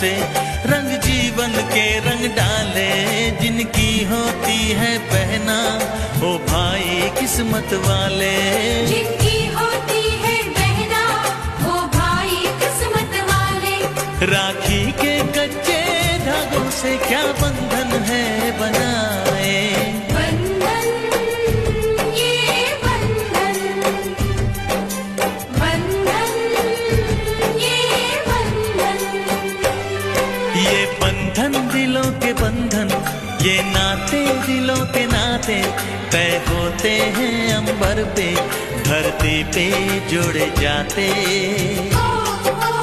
से रंग जीवन के रंग डाले, जिनकी होती है पहना ओ भाई किस्मत वाले। जिनकी होती है बहना ओ भाई किस्मत वाले। राखी के कच्चे धागों से क्या बंधन है बनाए, बंधन ये बंधन, बंधन ये बंधन। ये बंधन दिलों के बंधन, ये नाते दिलों के नाते तय होते हैं अंबर पे, धरती पे जोड़े जाते। ओ, ओ,